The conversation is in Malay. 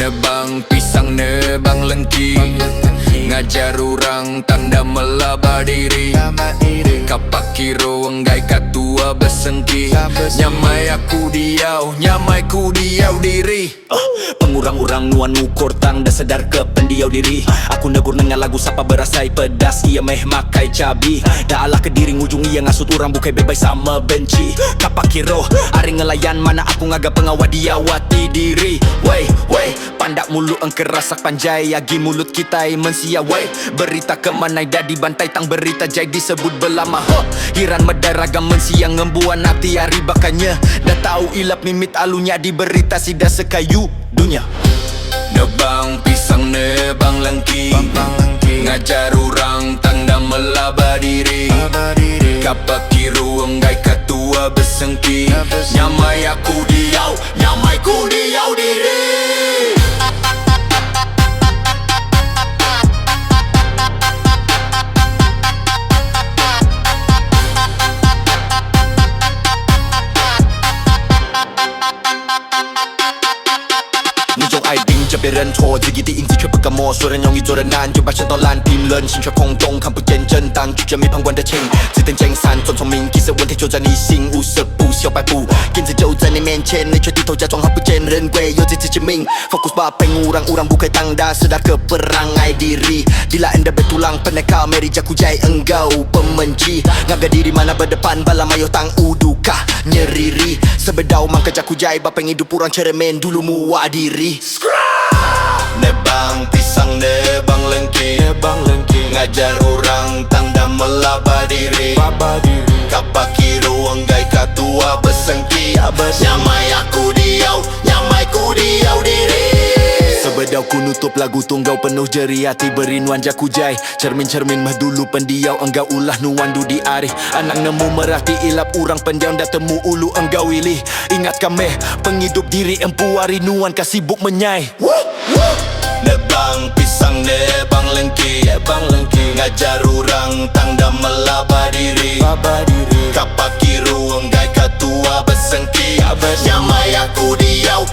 Nebang pisang, nebang lengki, ngajar orang tanda melaba diri. Kapak kiro enggai katua besengki, nyamai aku diau, nyamai ku diau diri. Pengurang-urang nuan ukur tang dah sedar ke pendiau diri. Aku negur dengan lagu sapa berasai pedas, ia meh makai cabi. Dah alah ke diri ngujung ia ngasut orang bukai bebas sama benci. Kapak kiro ari ngelayan mana aku ngaga pengawat diawati diri. Wey, pandak mulut engke rasak panjai agi mulut kita mensia. Wey, berita kemanai dah dibantai tang berita jai disebut belama. Hiran medai ragam mensia ngembuan hati hari bakanya. Dah tahu ilap mimit alunya di berita sida sekayu dunia. Nebang pisang, nebang lengki, ngajar orang tanda melaba diri. Kapak kiro enggai katua besengki, nyamai aku diau, nyamai ku diau diri.จะเป็นเรื่องโชว์ที่กี่ที่อิงที่ช่วยปากกาโมส่วนเรื่องยองอีโจรนานจนปัจจุบันลานพิมพ์เลินชิงช่วยคงตรงคำพูดเจนเจินตังจุดจะมีพังวันเดชิงสิเต็นเจงซันจนทงมิงคิดเสวันที่โจจะนีซิงอูเสือปูเสียวไปปูกินสิโจจะในเมนเชนในช่วยที่โทจะจองฮับพูดเจนเรนเกยโยจิจิมิงโฟกัสบาเป็นorang bukai tanda sedar ke perangai diri. Bila anda bertulang peneka meri jaku jai engkau pemenci. Ngaga diri mana berdepan bala mayo tang udukah nyeriri. Sebedau mangka jaku jai bapeng hidup orang ceremen dulu muwa diri. Nebang pisang, nebang lengki, ngajar orang tanda melaba diri. Kapak kiro enggai katua besengki, nyamai aku diau, nyamai ku diau diri. Sebedau ku nutup lagu tunggau penuh jeri hati beri nuan jaku jai. Cermin-cermin mah dulu pendiau enggau ulah nuan du di ari. Anak nemu merhati ilap urang pendiau dah temu ulu enggau wilih. Ingat kami penghidup diri empu hari nuan kasibuk menyai. Nebang pisang, nebang lengki, ngajar orang tanda melaba diri. Kapak kiro enggai katua besengki, nyamai aku diau,